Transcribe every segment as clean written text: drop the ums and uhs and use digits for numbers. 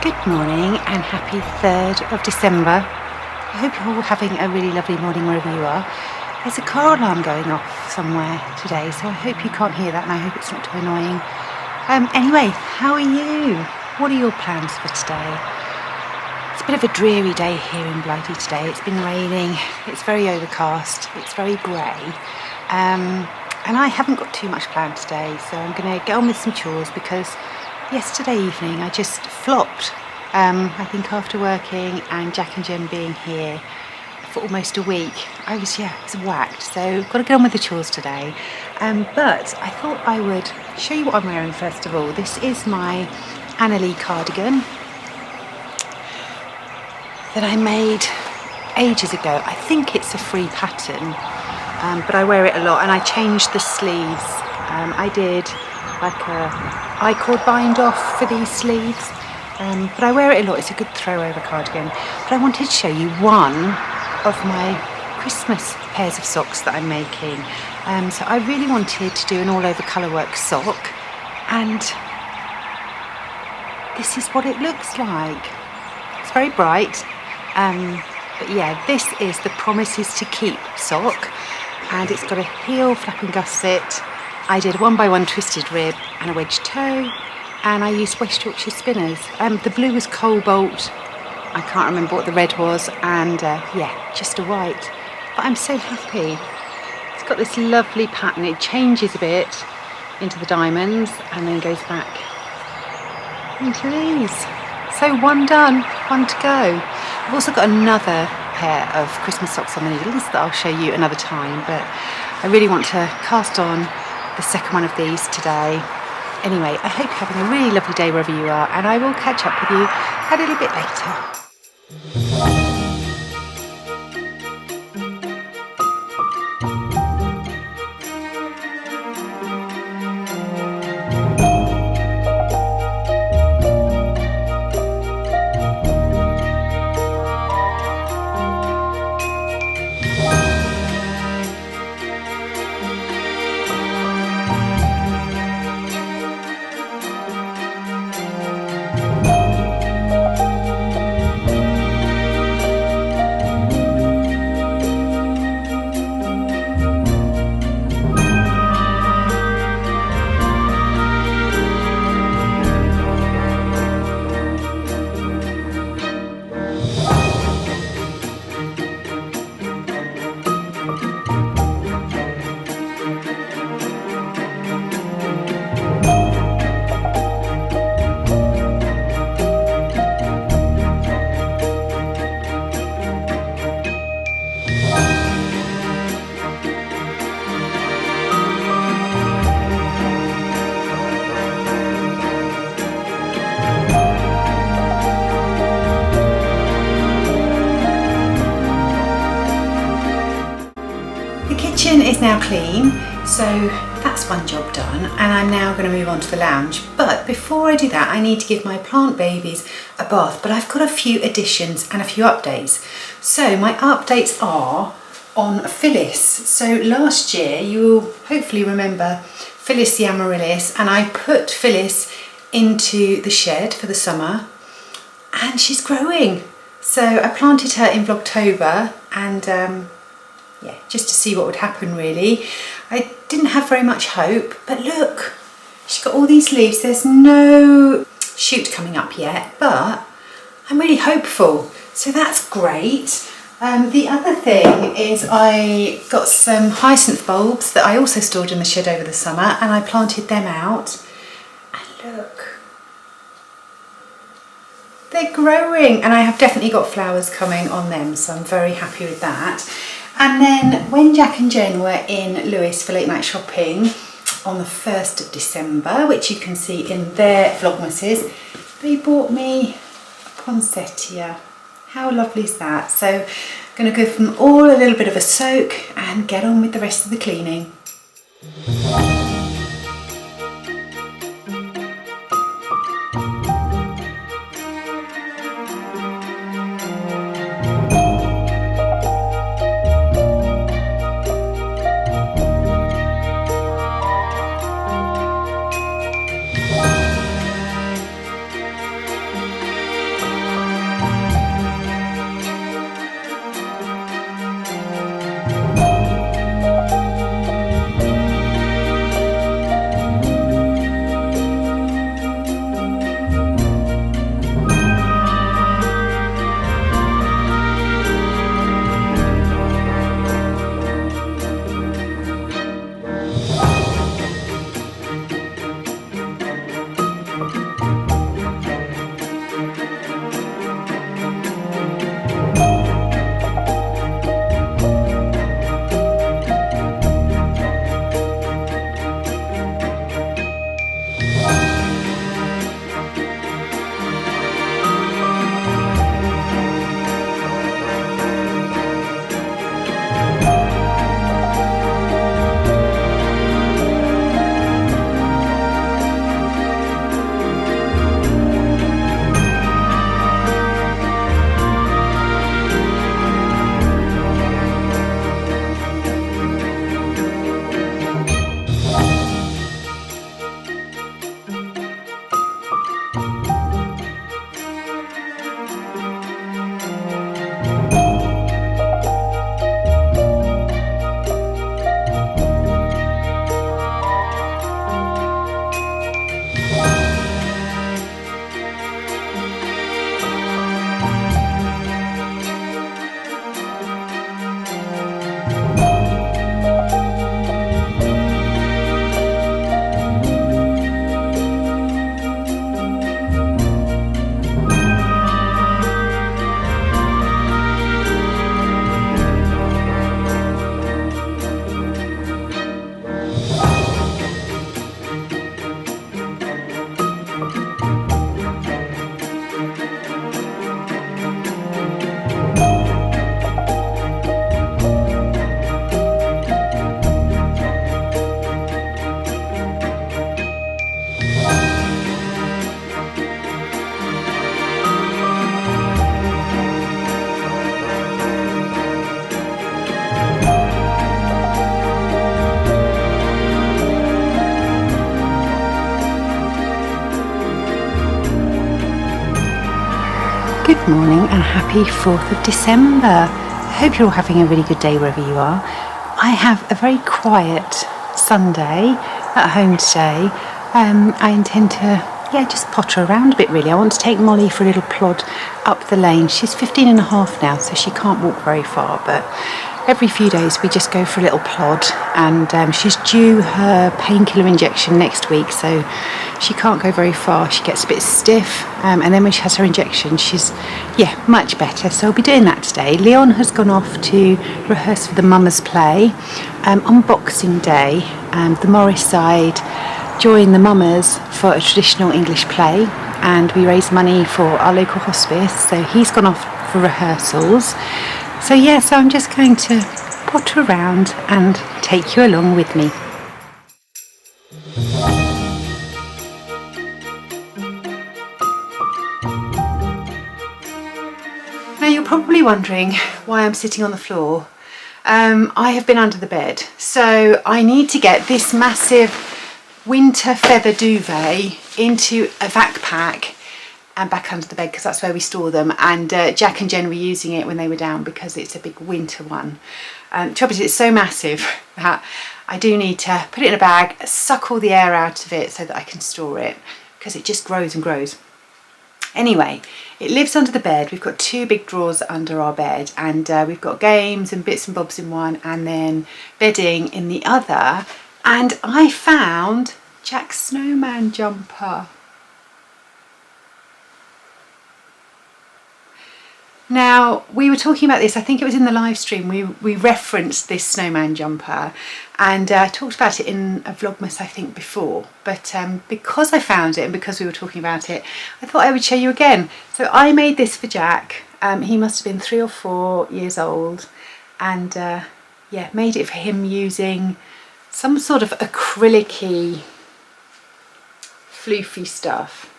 Good morning and happy 3rd of December. I hope you're all having a really lovely morning wherever you are. There's a car alarm going off somewhere today, so I hope you can't hear that and I hope it's not too annoying. Anyway, how are you? What are your plans for today? It's a bit of a dreary day here in Blighty today. It's been raining, it's very overcast, it's very grey. And I haven't got too much planned today, so I'm going to get on with some chores because yesterday evening I just flopped. I think after working and Jack and Jen being here for almost a week, I was whacked. So got to get on with the chores today. But I thought I would show you what I'm wearing first of all. This is my Annalie cardigan that I made ages ago. I think it's a free pattern, but I wear it a lot and I changed the sleeves. I did like a I-cord bind off for these sleeves, but I wear it a lot. It's a good throw-over cardigan. But I wanted to show you one of my Christmas pairs of socks that I'm making. So I really wanted to do an all-over colourwork sock, and this is what it looks like. It's very bright, but yeah, this is the Promises to Keep sock, and it's got a heel flap and gusset. I did a 1x1 twisted rib and a wedge toe, and I used West Yorkshire spinners. The blue was cobalt, I can't remember what the red was, and just a white. But I'm so happy. It's got this lovely pattern. It changes a bit into the diamonds and then goes back into these. So one done, one to go. I've also got another pair of Christmas socks on the needles that I'll show you another time, but I really want to cast on the second one of these today. Anyway, I hope you're having a really lovely day wherever you are, and I will catch up with you a little bit later. Is now clean, so that's one job done, and I'm now going to move on to the lounge. But before I do that, I need to give my plant babies a bath, but I've got a few additions and a few updates. So my updates are on Phyllis. So last year, you will hopefully remember Phyllis the amaryllis, and I put Phyllis into the shed for the summer, and she's growing. So I planted her in Vlogtober, and just to see what would happen really. I didn't have very much hope, but look, she's got all these leaves. There's no shoot coming up yet, but I'm really hopeful, so that's great. The other thing is I got some hyacinth bulbs that I also stored in the shed over the summer, and I planted them out. And look, they're growing, and I have definitely got flowers coming on them, so I'm very happy with that. And then when Jack and Jen were in Lewes for late night shopping on the 1st of December, which you can see in their Vlogmases, they bought me a poinsettia. How lovely is that? So I'm going to give them all a little bit of a soak and get on with the rest of the cleaning. Good morning and happy 4th of December. I hope you're all having a really good day wherever you are. I have a very quiet Sunday at home today. I intend to just potter around a bit really. I want to take Molly for a little plod up the lane. She's 15 and a half now, so she can't walk very far, but every few days we just go for a little plod, and she's due her painkiller injection next week, so she can't go very far. She gets a bit stiff, and then when she has her injection she's much better, so I'll be doing that today. Leon has gone off to rehearse for the Mummers play on Boxing Day. The Morris side join the Mummers for a traditional English play, and we raise money for our local hospice, so he's gone off for rehearsals. So I'm just going to potter around and take you along with me. Now you're probably wondering why I'm sitting on the floor. I have been under the bed, so I need to get this massive winter feather duvet into a vac pack and back under the bed, because that's where we store them, and Jack and Jen were using it when they were down because it's a big winter one. The trouble is it's so massive that I do need to put it in a bag, suck all the air out of it so that I can store it, because it just grows and grows. Anyway, it lives under the bed. We've got 2 big drawers under our bed, and we've got games and bits and bobs in one, and then bedding in the other. And I found Jack's snowman jumper. Now, we were talking about this, I think it was in the live stream, we referenced this snowman jumper, and talked about it in a Vlogmas, I think, before. But because I found it and because we were talking about it, I thought I would show you again. So I made this for Jack. He must have been 3 or 4 years old, and yeah, made it for him using some sort of acrylic-y, floofy stuff.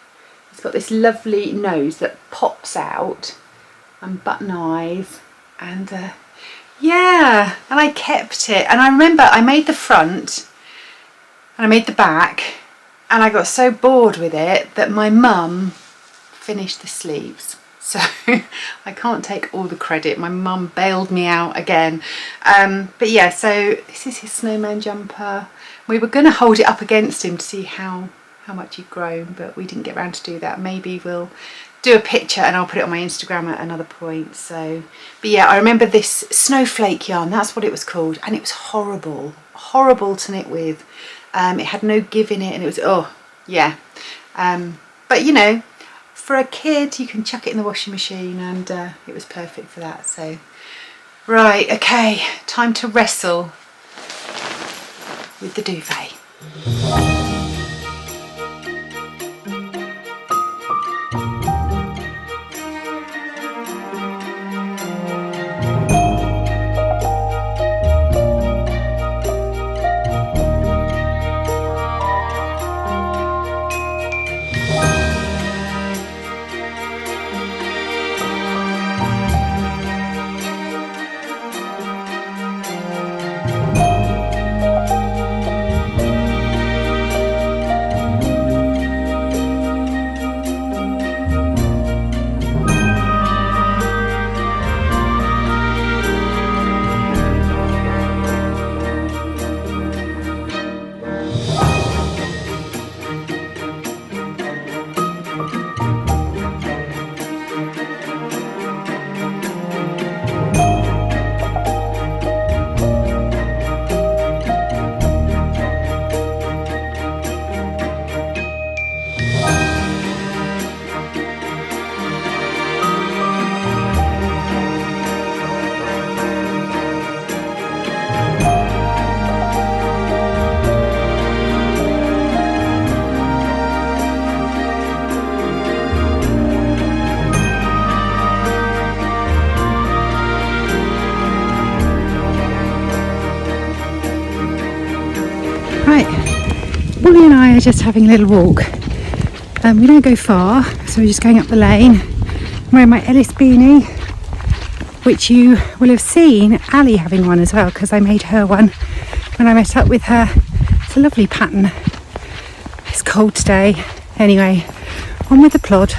It's got this lovely nose that pops out, and button eyes, and yeah, and I kept it. And I remember I made the front and I made the back, and I got so bored with it that my mum finished the sleeves. So I can't take all the credit. My mum bailed me out again. But yeah, so this is his snowman jumper. We were going to hold it up against him to see how much he'd grown, but we didn't get around to do that. Maybe we'll do a picture and I'll put it on my Instagram at another point. So, but yeah, I remember this snowflake yarn, that's what it was called, and it was horrible to knit with. It had no give in it, and it was, oh yeah, but you know, for a kid you can chuck it in the washing machine, and it was perfect for that. So right, okay, time to wrestle with the duvet. Molly and I are just having a little walk. We don't go far, so we're just going up the lane. I'm wearing my Ellis beanie, which you will have seen Ali having one as well, because I made her one when I met up with her. It's a lovely pattern. It's cold today. Anyway, on with the plod.